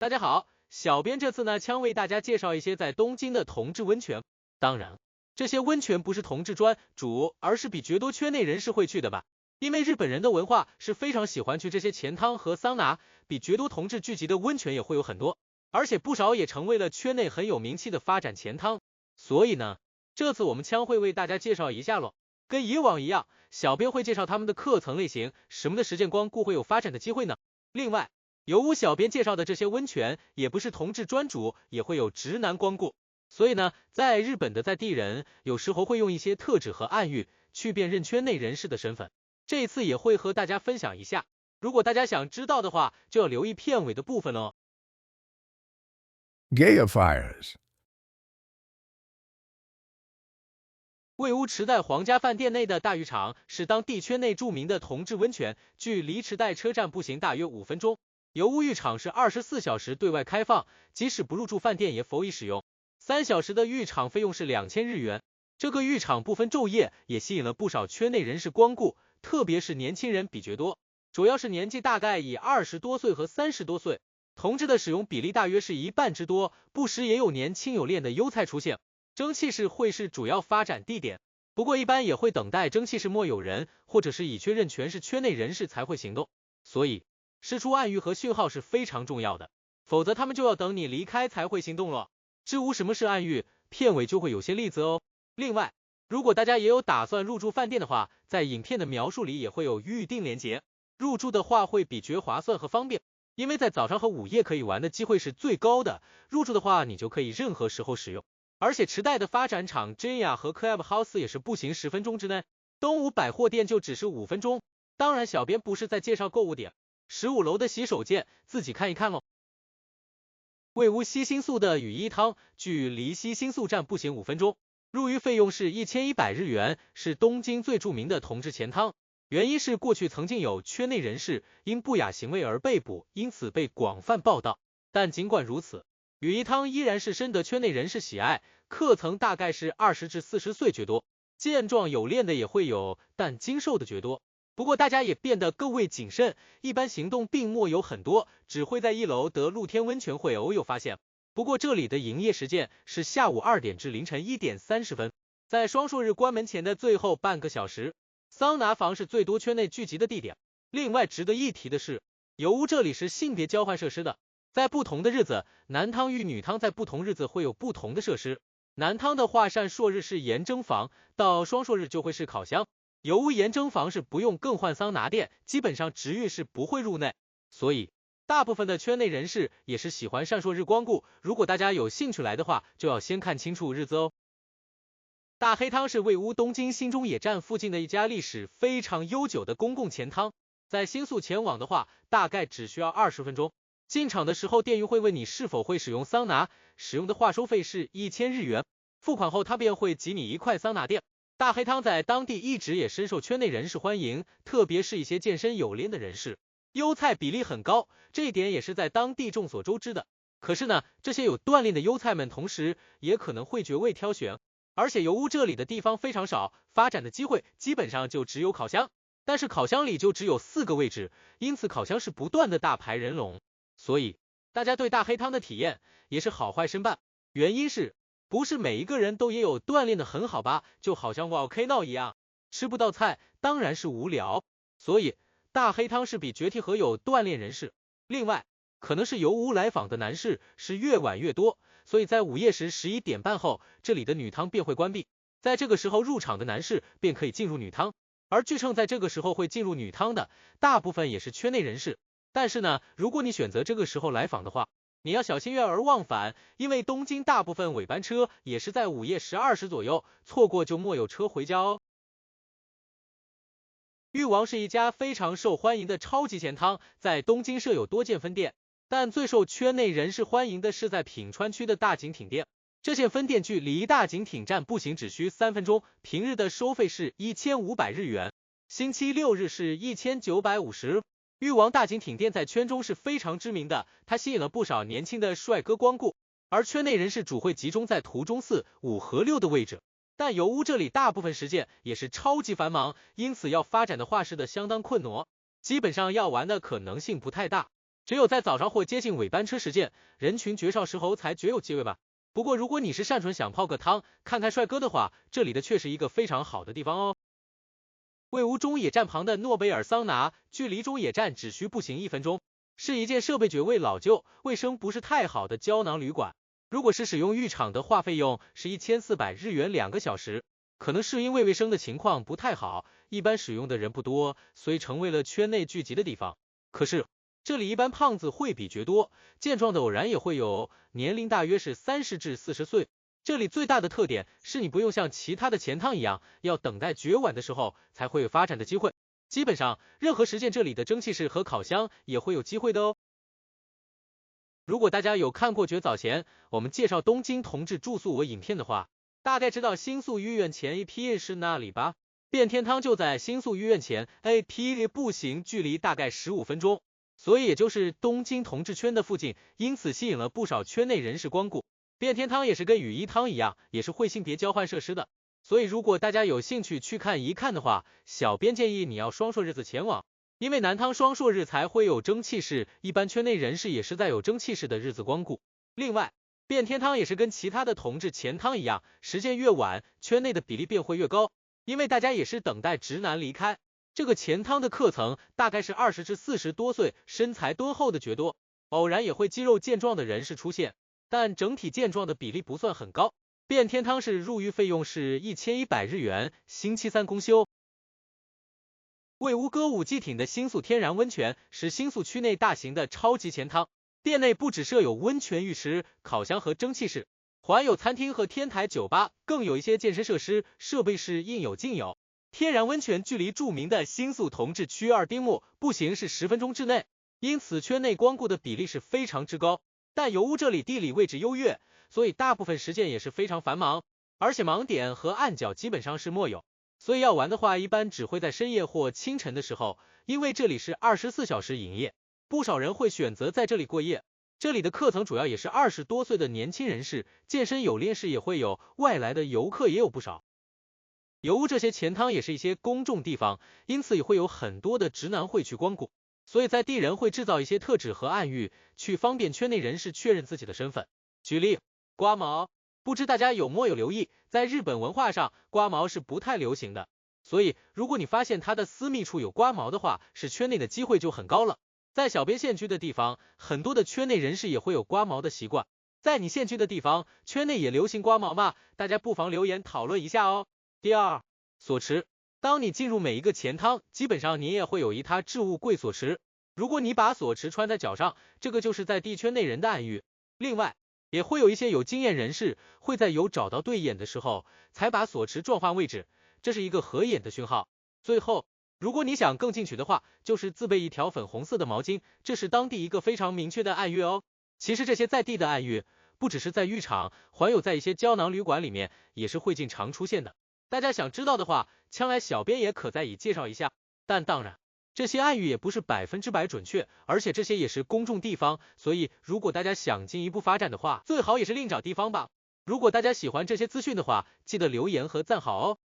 大家好，小编这次呢将为大家介绍一些在东京的同志温泉。当然，这些温泉不是同志专主，而是比绝多圈内人士会去的吧。因为日本人的文化是非常喜欢去这些钱汤和桑拿，比绝多同志聚集的温泉也会有很多，而且不少也成为了圈内很有名气的发展钱汤。所以呢，这次我们将会为大家介绍一下咯。跟以往一样，小编会介绍他们的课程类型，什么的时间光顾会有发展的机会呢？另外，有无小编介绍的这些温泉也不是同志专主，也会有直男光顾。所以呢，在日本的在地人有时候会用一些特指和暗喻去辨认圈内人士的身份。这一次也会和大家分享一下，如果大家想知道的话，就要留意片尾的部分了。Gayifiers. 位屋池袋皇家饭店内的大浴场是当地圈内著名的同志温泉，距离池袋车站步行大约5分钟。油屋浴场是24小时对外开放，即使不入住饭店也否以使用。3小时的浴场费用是2000日元。这个浴场不分昼夜，也吸引了不少圈内人士光顾，特别是年轻人比绝多，主要是年纪大概以20多岁和30多岁。同志的使用比例大约是一半之多，不时也有年轻有练的优菜出现。蒸汽室会是主要发展地点，不过一般也会等待蒸汽室莫有人，或者是已确认全是圈内人士才会行动。所以释出暗喻和讯号是非常重要的，否则他们就要等你离开才会行动了。至于什么是暗喻，片尾就会有些例子哦。另外，如果大家也有打算入住饭店的话，在影片的描述里也会有预订链接，入住的话会比绝划算和方便，因为在早上和午夜可以玩的机会是最高的，入住的话你就可以任何时候使用。而且池袋的发展场 JR 和 Clubhouse 也是步行10分钟之内，东武百货店就只是5分钟。当然小编不是在介绍购物点，15楼的洗手间自己看一看咯。位屋西新宿的羽衣汤距离西新宿站步行5分钟，入浴费用是1100日元，是东京最著名的同志钱汤。原因是过去曾经有圈内人士因不雅行为而被捕，因此被广泛报道。但尽管如此，羽衣汤依然是深得圈内人士喜爱，课程大概是20至40岁居多，健壮有练的也会有，但精瘦的居多。不过大家也变得更为谨慎，一般行动并没有很多，只会在1楼的露天温泉会偶有发现。不过这里的营业时间是下午2点至凌晨1点30分，在双数日关门前的最后半个小时，桑拿房是最多圈内聚集的地点。另外值得一提的是，油屋这里是性别交换设施的，在不同的日子，男汤与女汤在不同日子会有不同的设施。男汤的话，善朔日是盐蒸房，到双朔日就会是烤箱。油屋盐蒸房是不用更换桑拿垫，基本上直浴是不会入内，所以大部分的圈内人士也是喜欢善朔日光顾。如果大家有兴趣来的话，就要先看清楚日子哦。大黑汤是位于东京新中野站附近的一家历史非常悠久的公共钱汤，在新宿前往的话，大概只需要20分钟。进场的时候，店员会问你是否会使用桑拿，使用的话收费是1000日元，付款后他便会给你一块桑拿垫。大黑汤在当地一直也深受圈内人士欢迎，特别是一些健身有练的人士，优菜比例很高，这一点也是在当地众所周知的。可是呢，这些有锻炼的优菜们同时也可能会绝味挑选，而且油屋这里的地方非常少，发展的机会基本上就只有烤箱，但是烤箱里就只有4个位置，因此烤箱是不断的大排人龙。所以大家对大黑汤的体验也是好坏参半，原因是不是每一个人都也有锻炼的很好吧，就好像 volcano 一样，吃不到菜当然是无聊。所以大黑汤是比绝体和有锻炼人士。另外可能是油屋来访的男士是越晚越多，所以在午夜时11点半后，这里的女汤便会关闭，在这个时候入场的男士便可以进入女汤，而据称在这个时候会进入女汤的大部分也是圈内人士。但是呢，如果你选择这个时候来访的话，你要小心月而忘返，因为东京大部分尾班车也是在午夜12时左右，错过就莫有车回家哦。誉王是一家非常受欢迎的超级钱汤，在东京设有多间分店，但最受圈内人士欢迎的是在品川区的大井町店。这间分店距离大井町站步行只需3分钟，平日的收费是1500日元，星期六日是1950。誉王大井町店在圈中是非常知名的，它吸引了不少年轻的帅哥光顾，而圈内人士主会集中在途中4、5和6的位置。但油屋这里大部分时间也是超级繁忙，因此要发展的话是的相当困难，基本上要玩的可能性不太大。只有在早上或接近尾班车时间，人群绝少时候才绝有机会吧。不过如果你是单纯想泡个汤、看看帅哥的话，这里的确是一个非常好的地方哦。位于中野站旁的诺贝尔桑拿，距离中野站只需步行1分钟，是一间设备绝味老旧、卫生不是太好的胶囊旅馆。如果是使用浴场的话，费用是1400日元2个小时。可能是因为卫生的情况不太好，一般使用的人不多，所以成为了圈内聚集的地方。可是这里一般胖子会比绝多，健壮的偶然也会有，年龄大约是30至40岁。这里最大的特点是你不用像其他的钱汤一样，要等待绝晚的时候才会有发展的机会。基本上任何时间这里的蒸汽室和烤箱也会有机会的哦。如果大家有看过绝早前我们介绍东京同志住宿我影片的话，大概知道新宿御苑前 AP 是那里吧？变天汤就在新宿御苑前 AP 步行距离大概15分钟，所以也就是东京同志圈的附近，因此吸引了不少圈内人士光顾。变天汤也是跟雨衣汤一样，也是会性别交换设施的，所以如果大家有兴趣去看一看的话，小编建议你要双硕日子前往，因为男汤双硕日才会有蒸汽室，一般圈内人士也是在有蒸汽室的日子光顾。另外，变天汤也是跟其他的同志钱汤一样，时间越晚，圈内的比例便会越高，因为大家也是等待直男离开。这个钱汤的客层大概是20至40多岁，身材敦厚的绝多，偶然也会肌肉健壮的人士出现，但整体健壮的比例不算很高。变天汤是入浴费用是1100日元，星期3公休。位于歌舞伎町的新宿天然温泉是新宿区内大型的超级钱汤，店内不只设有温泉浴池、烤箱和蒸汽室，还有餐厅和天台酒吧，更有一些健身设施，设备是应有尽有。天然温泉距离著名的新宿同志区二丁目步行是10分钟之内，因此圈内光顾的比例是非常之高。但由于这里地理位置优越，所以大部分时间也是非常繁忙，而且盲点和暗角基本上是没有，所以要玩的话一般只会在深夜或清晨的时候，因为这里是24小时营业，不少人会选择在这里过夜。这里的客层主要也是20多岁的年轻人士，健身有练士也会有，外来的游客也有不少。由于这些钱汤也是一些公众地方，因此也会有很多的直男会去光顾，所以在地人会制造一些特指和暗喻，去方便圈内人士确认自己的身份。举例，刮毛，不知大家有没有留意，在日本文化上，刮毛是不太流行的，所以如果你发现他的私密处有刮毛的话，是圈内的机会就很高了。在小编现居的地方，很多的圈内人士也会有刮毛的习惯。在你现居的地方，圈内也流行刮毛吗？大家不妨留言讨论一下哦。第二，锁持。当你进入每一个钱汤，基本上你也会有一沓置物柜锁持。如果你把锁持穿在脚上，这个就是在地圈内人的暗喻。另外，也会有一些有经验人士会在有找到对眼的时候，才把锁持转换位置，这是一个合眼的讯号。最后，如果你想更进取的话，就是自备一条粉红色的毛巾，这是当地一个非常明确的暗喻哦。其实这些在地的暗喻，不只是在浴场，还有在一些胶囊旅馆里面也是会经常出现的。大家想知道的话，将来小编也可再以介绍一下。但当然，这些暗语也不是100%准确，而且这些也是公众地方，所以如果大家想进一步发展的话，最好也是另找地方吧。如果大家喜欢这些资讯的话，记得留言和赞好哦。